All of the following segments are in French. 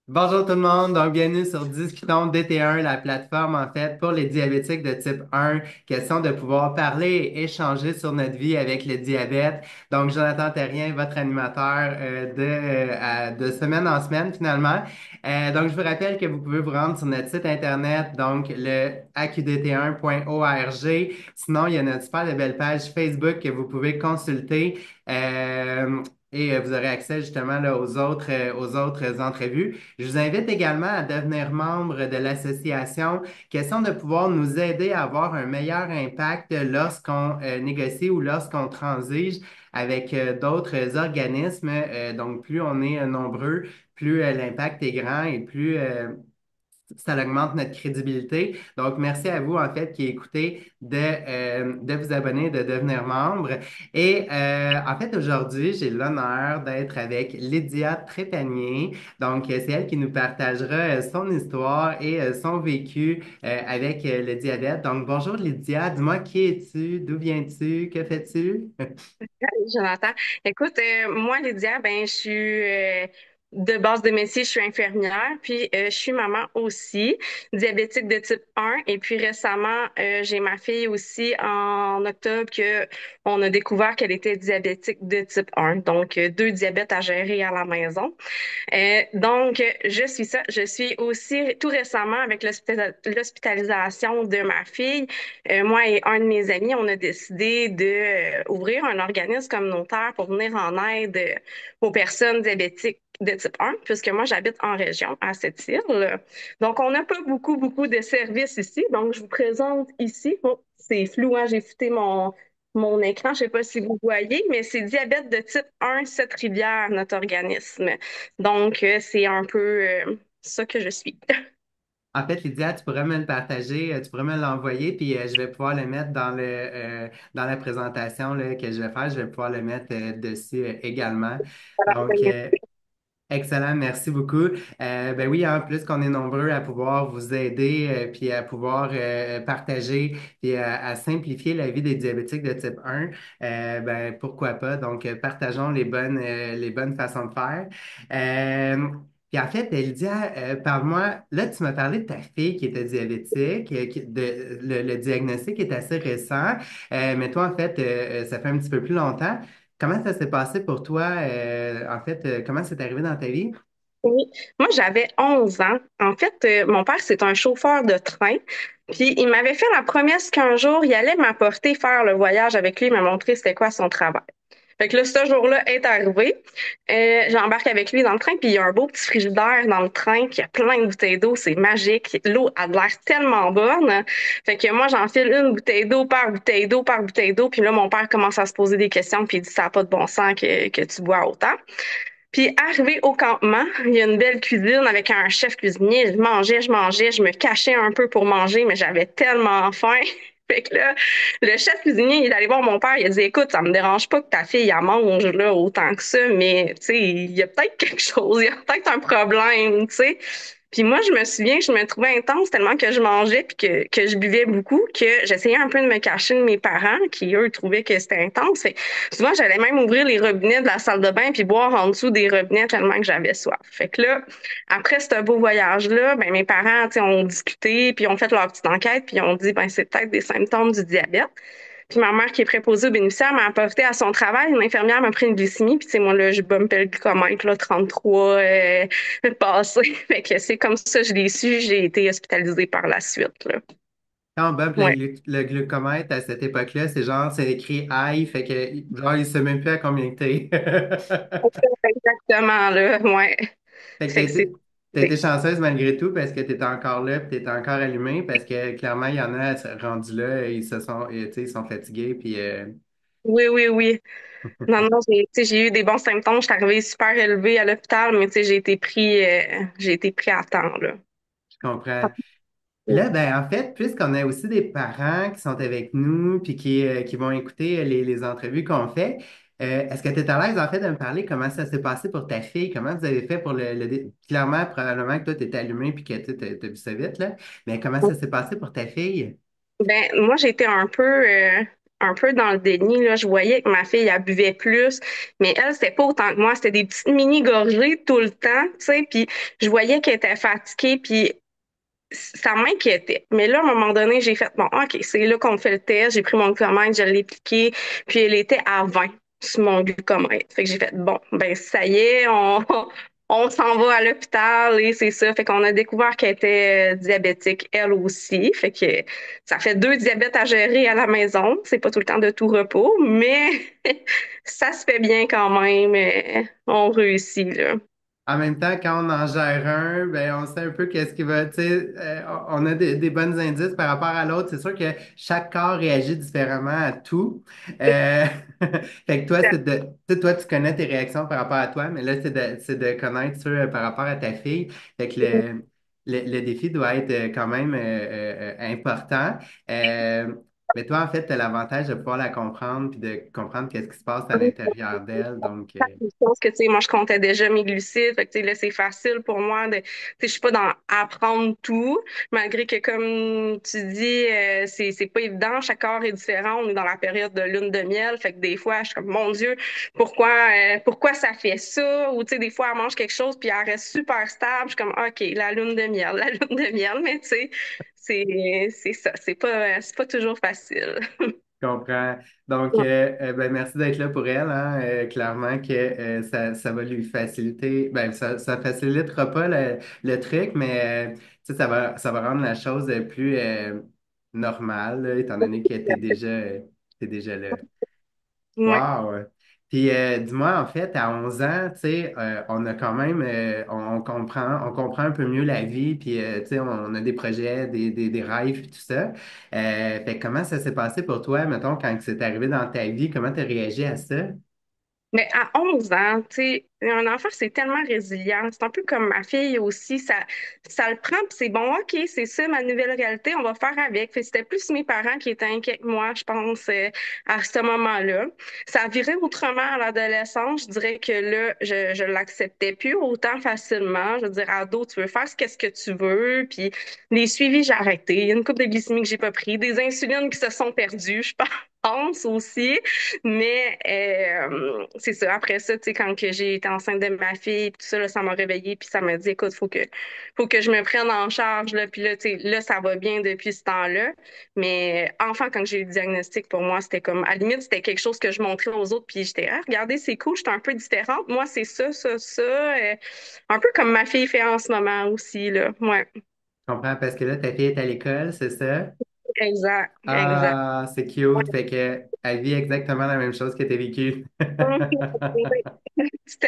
Bonjour tout le monde, donc bienvenue sur Discutons DT1, la plateforme en fait pour les diabétiques de type 1. Question de pouvoir parler et échanger sur notre vie avec le diabète. Donc Jonathan Terrien, votre animateur de semaine en semaine finalement. Donc je vous rappelle que vous pouvez vous rendre sur notre site internet, donc le aqdt1.org. Sinon, il y a notre super de belle page Facebook que vous pouvez consulter. Et vous aurez accès justement là, aux autres entrevues. Je vous invite également à devenir membre de l'association, question de pouvoir nous aider à avoir un meilleur impact lorsqu'on négocie ou lorsqu'on transige avec d'autres organismes. Donc, plus on est nombreux, plus l'impact est grand et plus ça augmente notre crédibilité. Donc, merci à vous, en fait, qui écoutez de vous abonner, de devenir membre. Et en fait, aujourd'hui, j'ai l'honneur d'être avec Lydia Trépanier. Donc, c'est elle qui nous partagera son histoire et son vécu avec le diabète. Donc, bonjour Lydia, dis-moi qui es-tu, d'où viens-tu, que fais-tu? Jonathan. Écoute, moi, Lydia, ben, je suis de base de métier, je suis infirmière, puis je suis maman aussi, diabétique de type 1. Et puis récemment, j'ai ma fille aussi en octobre que on a découvert qu'elle était diabétique de type 1. Donc, deux diabètes à gérer à la maison. Donc, je suis ça. Je suis aussi tout récemment avec l'hospitalisation de ma fille. Moi et un de mes amis, on a décidé de ouvrir un organisme communautaire pour venir en aide aux personnes diabétiques de type 1, puisque moi, j'habite en région, à cette île. Donc, on n'a pas beaucoup de services ici. Donc, je vous présente ici. Bon, c'est flou, hein? J'ai fouté mon écran. Je sais pas si vous voyez, mais c'est diabète de type 1, Cette-Rivière, notre organisme. Donc, c'est un peu ça que je suis. En fait, Lydia, tu pourrais me le partager, tu pourrais me l'envoyer, puis je vais pouvoir le mettre dans la présentation là, que je vais faire. Je vais pouvoir le mettre dessus également. Donc, excellent, merci beaucoup. Ben oui, en plus qu'on est nombreux à pouvoir vous aider, puis à pouvoir partager, puis à simplifier la vie des diabétiques de type 1, ben pourquoi pas. Donc, partageons les bonnes façons de faire. Euh, Puis en fait, Lydia, parle-moi, là, tu m'as parlé de ta fille qui était diabétique, le diagnostic est assez récent, mais toi, en fait, ça fait un petit peu plus longtemps. Comment ça s'est passé pour toi? En fait, comment c'est arrivé dans ta vie? Oui. Moi, j'avais 11 ans. En fait, mon père, c'est un chauffeur de train. Puis, il m'avait fait la promesse qu'un jour, il allait m'apporter faire le voyage avec lui, me montrer c'était quoi son travail. Fait que là, ce jour-là est arrivé. J'embarque avec lui dans le train, puis il y a un beau petit frigidaire dans le train, puis il y a plein de bouteilles d'eau, c'est magique. L'eau a de l'air tellement bonne. Fait que moi, j'enfile une bouteille d'eau par bouteille d'eau par bouteille d'eau, puis là, mon père commence à se poser des questions, puis il dit, ça n'a pas de bon sens que tu bois autant. Puis arrivé au campement, il y a une belle cuisine avec un chef cuisinier. Je mangeais, je me cachais un peu pour manger, mais j'avais tellement faim. Fait que là, le chef cuisinier, il est allé voir mon père, il a dit, écoute, ça me dérange pas que ta fille, elle mange là autant que ça, mais tu sais, il y a peut-être quelque chose, il y a peut-être un problème, tu sais. Puis moi, je me souviens que je me trouvais intense tellement que je mangeais puis que je buvais beaucoup que j'essayais un peu de me cacher de mes parents qui, eux, trouvaient que c'était intense. Fait que souvent, j'allais même ouvrir les robinets de la salle de bain puis boire en dessous des robinets tellement que j'avais soif. Fait que là, après ce beau voyage-là, ben, mes parents, tu sais, ont discuté puis ont fait leur petite enquête puis ont dit, ben, c'est peut-être des symptômes du diabète. Puis ma mère, qui est préposée aux bénéficiaires, m'a apporté à son travail. Une infirmière m'a pris une glycémie. Puis, tu sais, moi, là, je bumpais le glucomètre, là, 33 passé. Fait que c'est comme ça, je l'ai su. J'ai été hospitalisée par la suite, là. Quand on bump Ouais. le glucomètre à cette époque-là, c'est genre, c'est écrit high, fait que genre, il sait même plus à combien que t'es. Exactement, là. Ouais. Fait que Fait que c'est. t'as été chanceuse malgré tout parce que t'étais encore là, puis t'étais encore allumé, parce que clairement, il y en a rendus là, tu sais, ils sont fatigués, puis Oui, oui, oui. Non, non, tu sais, j'ai eu des bons symptômes. Je suis arrivée super élevée à l'hôpital, mais tu sais, j'ai été pris à temps, là. je comprends. Puis là, ben, en fait, puisqu'on a aussi des parents qui sont avec nous puis qui vont écouter les entrevues qu'on fait, est-ce que tu es à l'aise, en fait, de me parler comment ça s'est passé pour ta fille? Comment vous avez fait pour Clairement, probablement que toi, tu étais allumé puis que tu as vu ça vite, là. Mais comment ça s'est passé pour ta fille? Ben, moi, j'ai été un peu dans le déni, là. Je voyais que ma fille, elle buvait plus, mais elle, c'était pas autant que moi. C'était des petites mini-gorgées tout le temps, tu sais, puis je voyais qu'elle était fatiguée, puis ça m'inquiétait. Mais là, à un moment donné, j'ai fait, bon, OK, c'est là qu'on fait le test. J'ai pris mon glucomètre, je l'ai piqué, puis elle était à 20 sur mon glucomètre. Fait que j'ai fait, bon, ben ça y est, on s'en va à l'hôpital et c'est ça. Fait qu'on a découvert qu'elle était diabétique, elle aussi. Fait que ça fait deux diabètes à gérer à la maison. C'est pas tout le temps de tout repos, mais ça se fait bien quand même. On réussit, là. En même temps, quand on en gère un, ben, on sait un peu qu'est-ce qui va, tu sais, on a des bonnes indices par rapport à l'autre. C'est sûr que chaque corps réagit différemment à tout. Euh, fait que toi, tu sais, toi, tu connais tes réactions par rapport à toi, mais là, c'est de connaître ceux par rapport à ta fille. Fait que le défi doit être quand même important. Euh, mais toi, en fait, tu as l'avantage de pouvoir la comprendre puis de comprendre qu'est-ce qui se passe à l'intérieur d'elle. Donc, Je pense que, tu sais, moi, je comptais déjà mes glucides. Fait que, tu sais, là, c'est facile pour moi de, tu sais, je suis pas dans apprendre tout, malgré que, comme tu dis, c'est pas évident. Chaque corps est différent. On est dans la période de lune de miel. Fait que des fois, je suis comme, mon Dieu, pourquoi ça fait ça? Ou, tu sais, des fois, elle mange quelque chose puis elle reste super stable. Je suis comme, OK, la lune de miel, la lune de miel. Mais, tu sais, c'est ça. C'est pas toujours facile. je comprends. Donc, ben, merci d'être là pour elle, hein. Clairement que ça va lui faciliter. Ben, ça facilitera pas le truc, mais tu sais, ça va rendre la chose plus normale, là, étant donné que t'es déjà là. Ouais. Wow! Puis dis-moi, en fait, à 11 ans, tu sais, on a quand même, on comprend un peu mieux la vie, puis tu sais, on a des projets, des rêves, puis tout ça. Fait que comment ça s'est passé pour toi, mettons, quand c'est arrivé dans ta vie, comment tu as réagi à ça? Mais à 11 ans, tu sais, un enfant, c'est tellement résilient. C'est un peu comme ma fille aussi. Ça le prend, puis c'est bon, OK, c'est ça ma nouvelle réalité, on va faire avec. Fait que c'était plus mes parents qui étaient inquiets que moi, je pense, à ce moment-là. Ça a viré autrement à l'adolescence. Je dirais que là, je l'acceptais plus autant facilement. Je veux dire, ado, tu veux faire ce que tu veux. Puis les suivis, j'ai arrêté. Il y a une coupe de glycémie que j'ai pas pris. Des insulines qui se sont perdues, je pense aussi. Mais c'est ça. Après ça, tu sais, quand que j'ai été enceinte de ma fille, puis tout ça, là, ça m'a réveillée, puis ça m'a dit, écoute, faut que je me prenne en charge, là. Puis là, tu sais, là, ça va bien depuis ce temps-là. Mais enfin, quand j'ai eu le diagnostic, pour moi, c'était comme, à la limite, c'était quelque chose que je montrais aux autres, puis j'étais, ah, regardez, c'est cool, j'étais un peu différente. Moi, c'est ça, ça, ça. Un peu comme ma fille fait en ce moment aussi, là. Ouais. Je comprends, parce que là, ta fille est à l'école, c'est ça? Exact, exact. Ah, c'est cute, fait que elle vit exactement la même chose que tu as vécu. Tout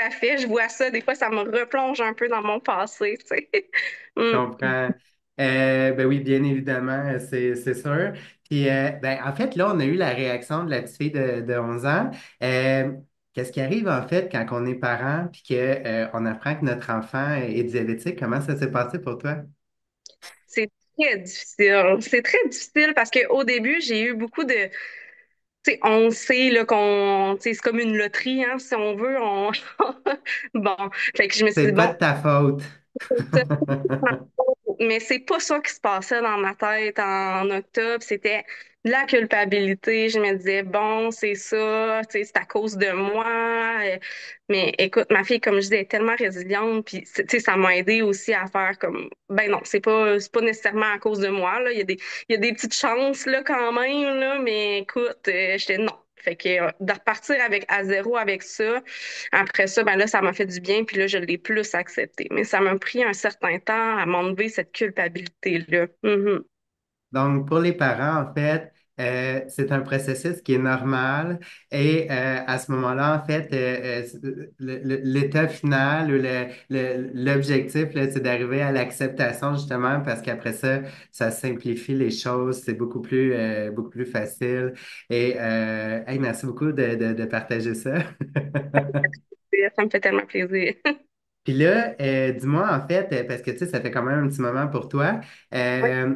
à fait, je vois ça. Des fois, ça me replonge un peu dans mon passé, tu sais. Je Mm. comprends. Ben oui, bien évidemment, c'est sûr. Puis, ben, en fait, là, on a eu la réaction de la petite fille de 11 ans. Euh, Qu'est-ce qui arrive, en fait, quand on est parent puis qu'on apprend que notre enfant est diabétique? Comment ça s'est passé pour toi? C'est très difficile. C'est très difficile parce qu'au début, j'ai eu beaucoup de... Tu sais, on sait là, tu sais, c'est comme une loterie, hein, si on veut. Bon, fait que je me suis C'est dit, pas bon, de ta faute. mais c'est pas ça qui se passait dans ma tête en octobre. C'était de la culpabilité. Je me disais, bon, c'est ça, tu sais, c'est à cause de moi. Mais écoute, ma fille, comme je dis, elle est tellement résiliente. Puis, tu sais, ça m'a aidé aussi à faire comme, ben non, c'est pas nécessairement à cause de moi, là. Il y a des petites chances, là, quand même, là. Mais écoute, j'étais non. Fait que de repartir avec à zéro avec ça, après ça, ben là, ça m'a fait du bien, puis là, je l'ai plus accepté. Mais ça m'a pris un certain temps à m'enlever cette culpabilité-là. Mhm. Donc, pour les parents, en fait, c'est un processus qui est normal et à ce moment-là, en fait, l'état final ou l'objectif, là, c'est d'arriver à l'acceptation justement parce qu'après ça, ça simplifie les choses, c'est beaucoup plus facile. Et hey, merci beaucoup de partager ça. Ça me fait tellement plaisir. Puis là, dis-moi en fait, parce que tu sais, ça fait quand même un petit moment pour toi. Oui. euh,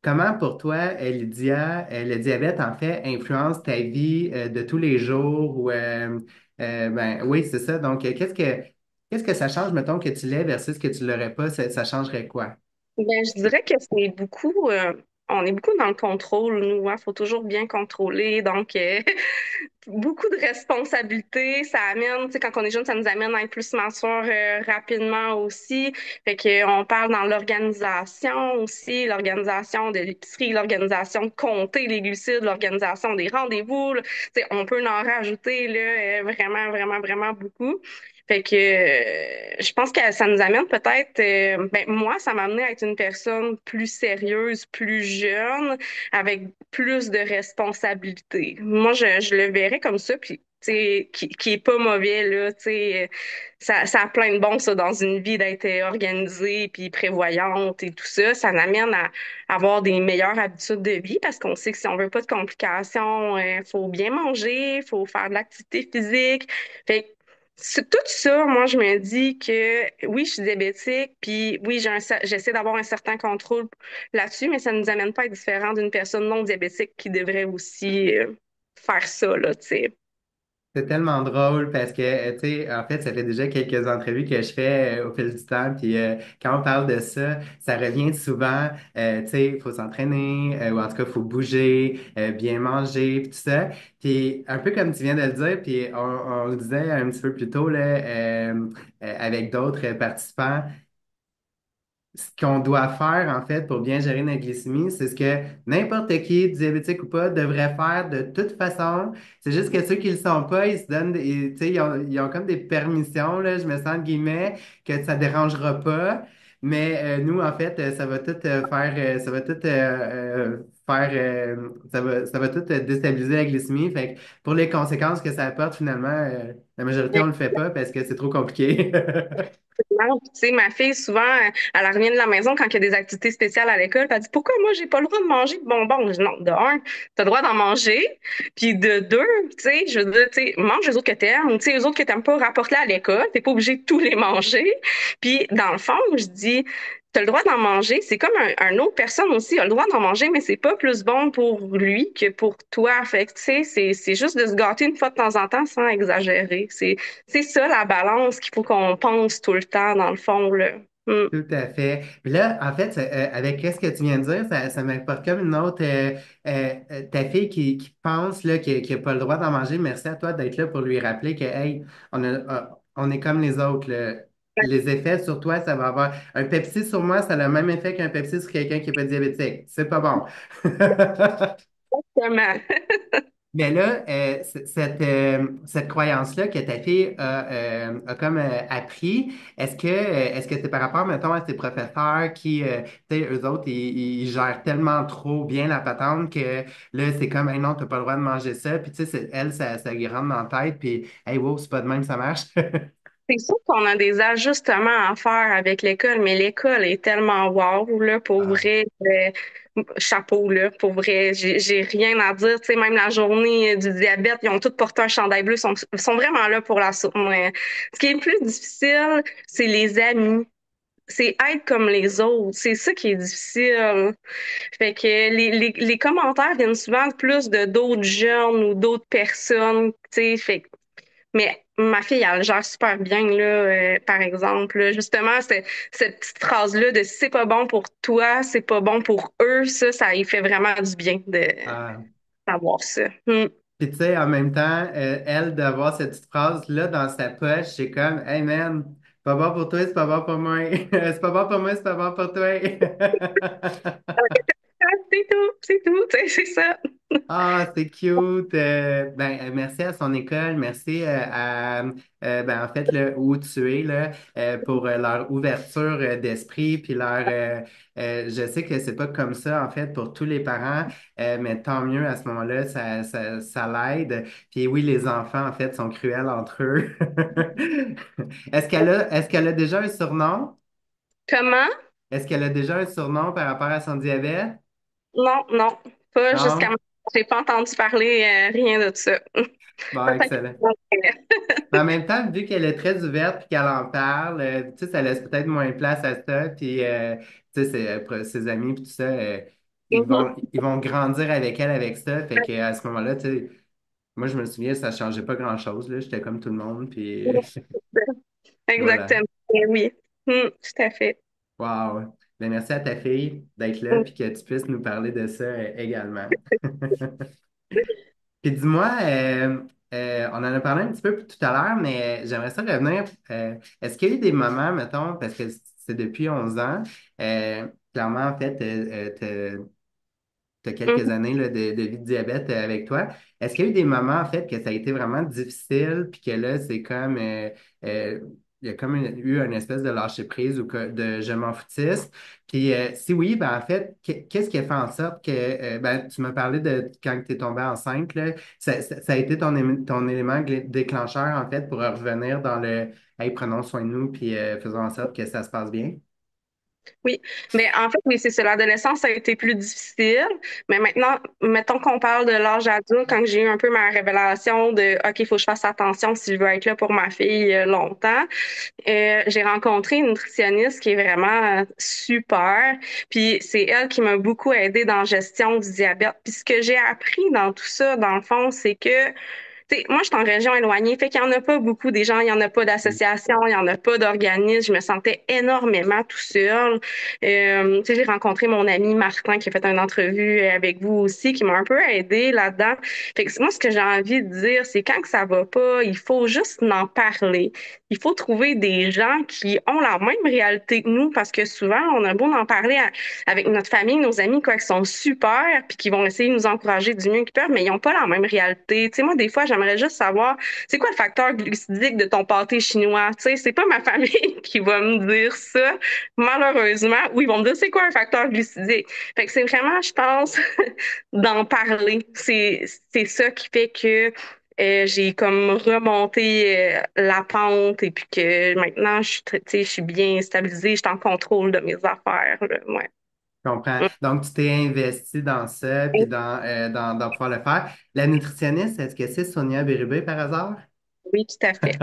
Comment pour toi, Lydia, le diabète en fait influence ta vie de tous les jours ou ben oui, c'est ça. Donc, qu'est-ce que ça change, mettons, que tu l'aies versus que tu l'aurais pas, ça changerait quoi? Ben, je dirais que c'est beaucoup. on est beaucoup dans le contrôle, nous, hein. Faut toujours bien contrôler. Donc, beaucoup de responsabilités. Ça amène, tu sais, quand on est jeune, ça nous amène à être plus mature rapidement aussi. Fait que on parle dans l'organisation aussi, l'organisation de l'épicerie, l'organisation de compter les glucides, l'organisation des rendez-vous, là. Tu sais, on peut en rajouter là, vraiment, vraiment, vraiment beaucoup. Fait que je pense que ça nous amène peut-être, ben moi, ça m'a amené à être une personne plus sérieuse, plus jeune, avec plus de responsabilités. Moi, je le verrais comme ça, puis tu sais, qui est pas mauvais là, tu sais, ça a plein de bons ça dans une vie d'être organisée puis prévoyante et tout ça. Ça m'amène à avoir des meilleures habitudes de vie parce qu'on sait que si on veut pas de complications, faut bien manger, faut faire de l'activité physique. Fait que c'est tout ça, moi, je me dis que oui, je suis diabétique, puis oui, j'essaie d'avoir un certain contrôle là-dessus, mais ça ne nous amène pas à être différent d'une personne non diabétique qui devrait aussi faire ça, là, tu sais. C'est tellement drôle parce que, tu sais, en fait, ça fait déjà quelques entrevues que je fais au fil du temps. Puis quand on parle de ça, ça revient souvent, tu sais, il faut s'entraîner, ou en tout cas, il faut bouger, bien manger, puis tout ça. Puis un peu comme tu viens de le dire, puis on le disait un petit peu plus tôt, là, avec d'autres participants, ce qu'on doit faire, en fait, pour bien gérer notre glycémie, c'est ce que n'importe qui, diabétique ou pas, devrait faire de toute façon. C'est juste que ceux qui le sont pas, ils se donnent, tu sais, ils ont comme des permissions, là, je me sens, entre guillemets, que ça dérangera pas. Mais nous, en fait, ça va tout faire, ça va tout faire, ça va tout déstabiliser la glycémie. Fait que pour les conséquences que ça apporte, finalement, la majorité, on le fait pas parce que c'est trop compliqué. Non, puis, tu sais, ma fille, souvent, elle revient de la maison quand il y a des activités spéciales à l'école, puis elle dit, pourquoi moi, j'ai pas le droit de manger de bonbons? Je dis, non, de un, t'as le droit d'en manger, puis de deux, tu sais, je veux dire, tu sais, mange les autres que t'aimes, ou tu sais, les autres que t'aimes pas, rapporte-les à l'école, t'es pas obligé de tous les manger. Puis, dans le fond, je dis, t'as le droit d'en manger, c'est comme un autre personne aussi a le droit d'en manger, mais c'est pas plus bon pour lui que pour toi. Fait que, tu sais, c'est juste de se gâter une fois de temps en temps sans exagérer. C'est ça la balance qu'il faut qu'on pense tout le temps, dans le fond, là. Mm. Tout à fait. Puis là, en fait, avec ce que tu viens de dire, ça m'apporte comme une autre. Ta fille qui pense là, qui n'a pas le droit d'en manger, merci à toi d'être là pour lui rappeler que, hey, on est comme les autres, là. Les effets sur toi, ça va avoir. Un Pepsi sur moi, ça a le même effet qu'un Pepsi sur quelqu'un qui n'est pas diabétique. C'est pas bon. Exactement. Mais là, cette croyance-là que ta fille a comme appris, est-ce que c'est par rapport, mettons, à ses professeurs qui, tu sais, eux autres, ils gèrent tellement trop bien la patente que là, c'est comme, hey, non, t'as pas le droit de manger ça. Puis, tu sais, elle, ça lui rentre dans la tête. Puis, hey, wow, c'est pas de même, ça marche. C'est sûr qu'on a des ajustements à faire avec l'école, mais l'école est tellement wow, là, pour Ah, vrai. Chapeau, là, pour vrai. J'ai rien à dire. Tu sais, même la journée du diabète, ils ont tous porté un chandail bleu, sont vraiment là pour la soutenir. Ce qui est le plus difficile, c'est les amis. C'est être comme les autres. C'est ça qui est difficile. Fait que les commentaires viennent souvent plus de d'autres jeunes ou d'autres personnes, tu sais. Mais ma fille, elle gère super bien, là, par exemple. Là. Justement, cette petite phrase-là de si c'est pas bon pour toi, c'est pas bon pour eux, ça y fait vraiment du bien de ah. savoir ça. Mm. Puis, tu sais, en même temps, elle, d'avoir cette petite phrase-là dans sa poche, c'est comme, hey man, c'est pas bon pour toi, c'est pas bon pour moi. C'est pas bon pour moi, c'est pas bon pour toi. C'est tout, tu sais, c'est ça. Ah, c'est cute. Merci à son école, merci en fait, là, où tu es, là, pour leur ouverture d'esprit, puis je sais que c'est pas comme ça, en fait, pour tous les parents, mais tant mieux à ce moment-là, ça l'aide. Puis oui, les enfants, en fait, sont cruels entre eux. Est-ce qu'elle a déjà un surnom? Comment? Est-ce qu'elle a déjà un surnom par rapport à son diabète? Non, non, pas jusqu'à Non? maintenant. J'ai pas entendu parler rien de ça. Bon, Peut-être excellent. Mais en même temps, vu qu'elle est très ouverte et qu'elle en parle, tu sais, ça laisse peut-être moins de place à ça. Puis, tu sais, ses amis puis tout ça, ils vont grandir avec elle avec ça. Fait qu'à ce moment-là, tu sais, moi, je me souviens, ça changeait pas grand-chose, là. J'étais comme tout le monde. Puis, Mhm. voilà. Exactement. Oui. Tout à fait. Wow. Ben, merci à ta fille d'être là puis que tu puisses nous parler de ça également. Puis dis-moi, on en a parlé un petit peu tout à l'heure, mais j'aimerais ça revenir. Est-ce qu'il y a eu des moments, mettons, parce que c'est depuis 11 ans, clairement, en fait, tu as quelques années là, de vie de diabète avec toi. Est-ce qu'il y a eu des moments, en fait, que ça a été vraiment difficile, puis que là, c'est comme, euh, il y a comme eu une espèce de lâcher-prise ou de je m'en foutiste. Puis si oui, ben en fait, qu'est-ce qui a fait en sorte que, ben, tu m'as parlé de quand tu es tombée enceinte, là, ça a été ton élément déclencheur, en fait, pour revenir dans le, hey, prenons soin de nous, puis faisons en sorte que ça se passe bien. Oui, mais en fait, oui, c'est ça. L'adolescence, ça a été plus difficile. Mais maintenant, mettons qu'on parle de l'âge adulte, quand j'ai eu un peu ma révélation de OK, il faut que je fasse attention si je veux être là pour ma fille longtemps. J'ai rencontré une nutritionniste qui est vraiment super. Puis c'est elle qui m'a beaucoup aidée dans la gestion du diabète. Puis ce que j'ai appris dans tout ça, dans le fond, c'est que moi, je suis en région éloignée, fait qu'il n'y en a pas beaucoup des gens, il n'y en a pas d'associations, il n'y en a pas d'organismes. Je me sentais énormément tout seul. J'ai rencontré mon ami Martin qui a fait une entrevue avec vous aussi, qui m'a un peu aidé là-dedans. Fait que moi, ce que j'ai envie de dire, c'est quand que ça va pas, il faut juste en parler. Il faut trouver des gens qui ont la même réalité que nous, parce que souvent, on a beau en parler avec notre famille, nos amis, quoi, qui sont super, puis qui vont essayer de nous encourager du mieux qu'ils peuvent, mais ils n'ont pas la même réalité. Tu sais, moi, des fois, j'aimerais juste savoir, c'est quoi le facteur glucidique de ton pâté chinois? Tu sais, c'est pas ma famille qui va me dire ça, malheureusement, ou ils vont me dire, c'est quoi un facteur glucidique? Fait que c'est vraiment, je pense, d'en parler. C'est ça qui fait que j'ai comme remonté la pente et puis que maintenant tu sais, je suis bien stabilisée, je suis en contrôle de mes affaires, là. Ouais. Je comprends. Donc, tu t'es investi dans ça, puis dans pouvoir le faire. La nutritionniste, est-ce que c'est Sonia Bérubé par hasard? Oui, tout à fait.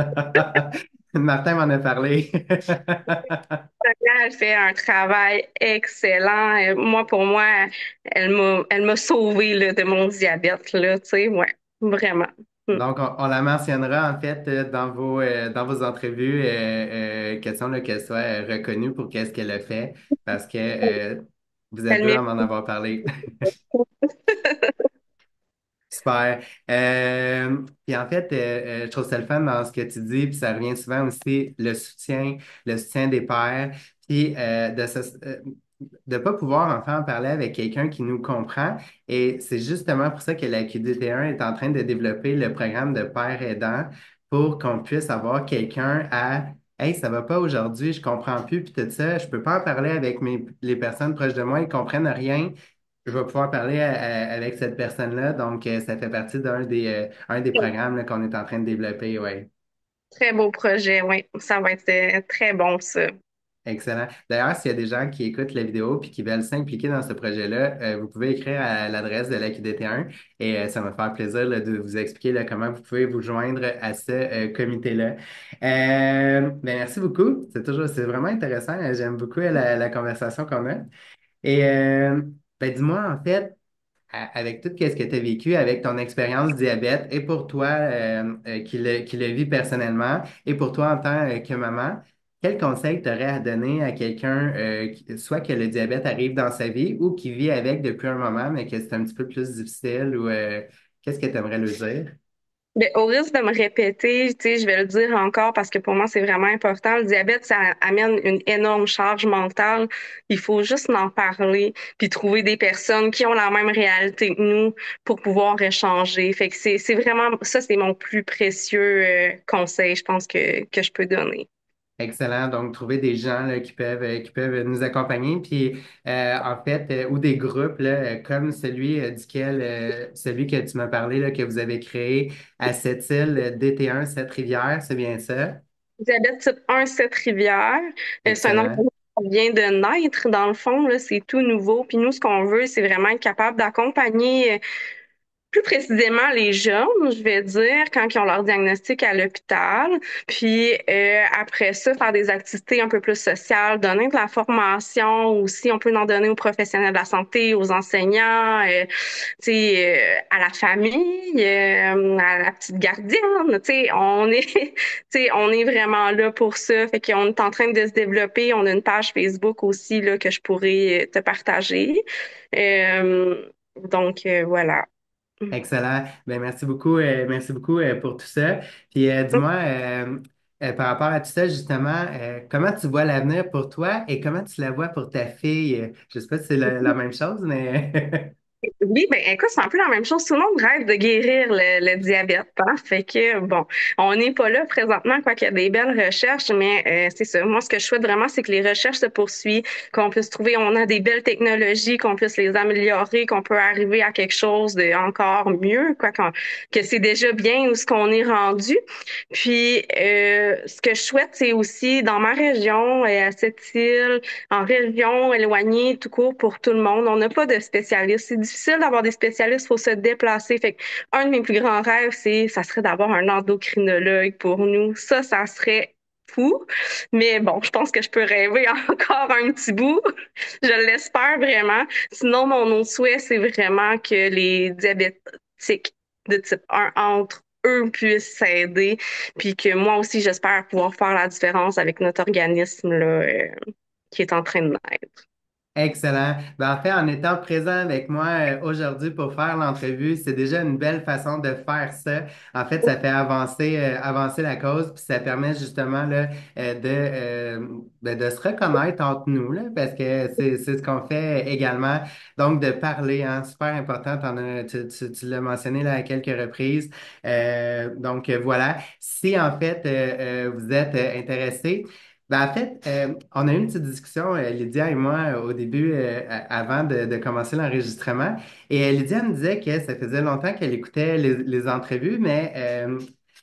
Martin m'en a parlé. Elle fait un travail excellent. Moi, pour moi, elle m'a sauvée là, de mon diabète, là, tu sais, ouais, vraiment. Mm. Donc, on la mentionnera en fait dans vos entrevues, question là, qu'elle soit reconnue pour qu'est-ce qu'elle a fait, parce que vous êtes Elle deux à mérite. m'en avoir parlé. Super. Puis en fait, je trouve ça le fun dans ce que tu dis, puis ça revient souvent aussi, le soutien des pairs, puis de pas pouvoir enfin en parler avec quelqu'un qui nous comprend. Et c'est justement pour ça que la QDT1 est en train de développer le programme de père aidant pour qu'on puisse avoir quelqu'un à Hey, ça va pas aujourd'hui, je comprends plus, puis tout ça, je peux pas en parler avec les personnes proches de moi, ils comprennent rien. Je vais pouvoir parler avec cette personne-là. Donc, ça fait partie un des programmes là, qu'on est en train de développer. Ouais. Très beau projet, oui. Ça va être très bon, ça. Excellent. D'ailleurs, s'il y a des gens qui écoutent la vidéo puis qui veulent s'impliquer dans ce projet-là, vous pouvez écrire à l'adresse de l'AQDT1 et ça va me faire plaisir là, de vous expliquer là, comment vous pouvez vous joindre à ce comité-là. Ben, merci beaucoup. C'est vraiment intéressant. J'aime beaucoup la conversation qu'on a. Et ben, dis-moi, en fait, avec tout ce que tu as vécu, avec ton expérience diabète, et pour toi qui le vis personnellement, et pour toi en tant que maman, quel conseil tu aurais à donner à quelqu'un, soit que le diabète arrive dans sa vie ou qui vit avec depuis un moment, mais que c'est un petit peu plus difficile, ou qu'est-ce que tu aimerais lui dire? Ben, au risque de me répéter, tu sais, je vais le dire encore parce que pour moi, c'est vraiment important. Le diabète, ça amène une énorme charge mentale. Il faut juste en parler puis trouver des personnes qui ont la même réalité que nous pour pouvoir échanger. Fait que c'est vraiment, ça, c'est mon plus précieux conseil, je pense, que je peux donner. Excellent. Donc, trouver des gens là, qui peuvent nous accompagner. Puis, en fait, ou des groupes là, comme celui celui que tu m'as parlé, là, que vous avez créé à cette île DT1, cette rivière, c'est bien ça? Diabète type 1, Sept-Rivières. C'est un Excellent. organisme qui vient de naître, dans le fond, là, c'est tout nouveau. Puis nous, ce qu'on veut, c'est vraiment être capable d'accompagner plus précisément les jeunes, je vais dire, quand ils ont leur diagnostic à l'hôpital. Puis après ça, faire des activités un peu plus sociales, donner de la formation aussi. On peut en donner aux professionnels de la santé, aux enseignants, tu sais, à la famille, à la petite gardienne. Tu sais, on est, tu sais, on est vraiment là pour ça. Fait qu'on est en train de se développer. On a une page Facebook aussi là que je pourrais te partager. Voilà. Excellent. Ben, merci beaucoup pour tout ça. Puis dis-moi, par rapport à tout ça, justement, comment tu vois l'avenir pour toi et comment tu la vois pour ta fille? Je sais pas si c'est la même chose, mais Oui, ben écoute, c'est un peu la même chose. Tout le monde rêve de guérir le diabète, hein? Fait que bon, on n'est pas là présentement, quoi qu'il y a des belles recherches, mais c'est ça. Moi, ce que je souhaite vraiment, c'est que les recherches se poursuivent, qu'on puisse trouver, on a des belles technologies, qu'on puisse les améliorer, qu'on peut arriver à quelque chose de encore mieux, que c'est déjà bien où ce qu'on est rendu. Puis ce que je souhaite, c'est aussi dans ma région, à cette île, en région éloignée, tout court pour tout le monde. On n'a pas de spécialistes. C'est difficile d'avoir des spécialistes, il faut se déplacer. Fait que un de mes plus grands rêves, ça serait d'avoir un endocrinologue pour nous. Ça serait fou. Mais bon, je pense que je peux rêver encore un petit bout. Je l'espère vraiment. Sinon, mon autre souhait, c'est vraiment que les diabétiques de type 1 entre eux puissent s'aider, puis que moi aussi, j'espère pouvoir faire la différence avec notre organisme là, qui est en train de naître. excellent. Ben, en fait, en étant présent avec moi aujourd'hui pour faire l'entrevue, c'est déjà une belle façon de faire ça. En fait, ça fait avancer la cause, puis ça permet justement là, de se reconnaître entre nous, là, parce que c'est ce qu'on fait également. Donc, de parler, hein, super important. Tu l'as mentionné là, à quelques reprises. Voilà. Si en fait vous êtes intéressé, ben, en fait, on a eu une petite discussion, Lydia et moi, au début, avant de commencer l'enregistrement. Et Lydia me disait que ça faisait longtemps qu'elle écoutait les entrevues, mais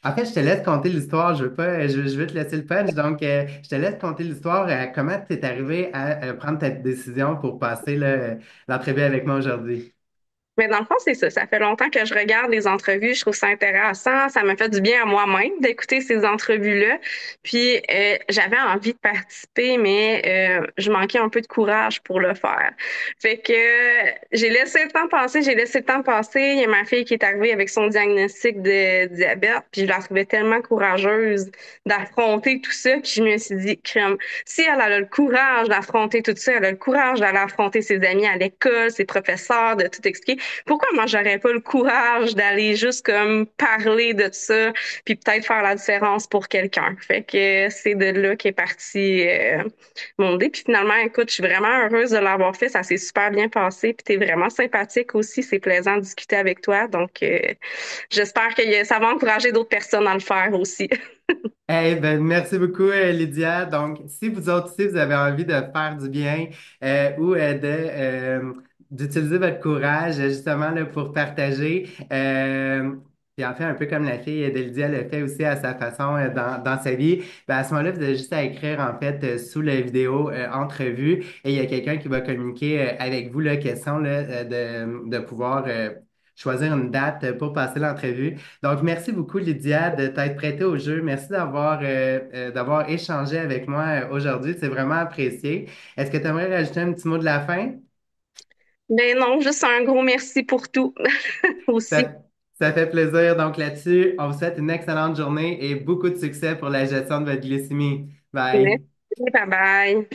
en fait, je te laisse conter l'histoire. Je veux pas, je veux te laisser le punch. Donc, je te laisse conter l'histoire. Comment tu es arrivé à prendre ta décision pour passer là, l'entrevue avec moi aujourd'hui? Mais dans le fond, c'est ça. Ça fait longtemps que je regarde les entrevues. Je trouve ça intéressant. Ça me fait du bien à moi-même d'écouter ces entrevues-là. Puis, j'avais envie de participer, mais je manquais un peu de courage pour le faire. Fait que j'ai laissé le temps passer. J'ai laissé le temps passer. Il y a ma fille qui est arrivée avec son diagnostic de diabète. Puis, je la trouvais tellement courageuse d'affronter tout ça que je me suis dit, crème, si elle a le courage d'affronter tout ça, elle a le courage d'aller affronter ses amis à l'école, ses professeurs, de tout expliquer, pourquoi moi j'aurais pas le courage d'aller juste comme parler de ça puis peut-être faire la différence pour quelqu'un. Fait que c'est de là qu'est parti mon idée. Puis finalement, écoute, je suis vraiment heureuse de l'avoir fait. Ça s'est super bien passé. Puis t'es vraiment sympathique aussi. C'est plaisant de discuter avec toi. Donc j'espère que ça va encourager d'autres personnes à le faire aussi. Eh ben, merci beaucoup, Lydia. Donc, si vous autres aussi, vous avez envie de faire du bien ou d'utiliser votre courage justement là, pour partager, puis en fait, un peu comme la fille de Lydia le fait aussi à sa façon dans sa vie, ben, à ce moment-là, vous avez juste à écrire en fait sous la vidéo entrevue et il y a quelqu'un qui va communiquer avec vous la question là, de pouvoir choisir une date pour passer l'entrevue. Donc, merci beaucoup, Lydia, de t'être prêtée au jeu. Merci d'avoir échangé avec moi aujourd'hui. C'est vraiment apprécié. Est-ce que tu aimerais rajouter un petit mot de la fin? Mais non, juste un gros merci pour tout aussi. Ça, ça fait plaisir. Donc, là-dessus, on vous souhaite une excellente journée et beaucoup de succès pour la gestion de votre glycémie. Merci. Bye. Bye bye.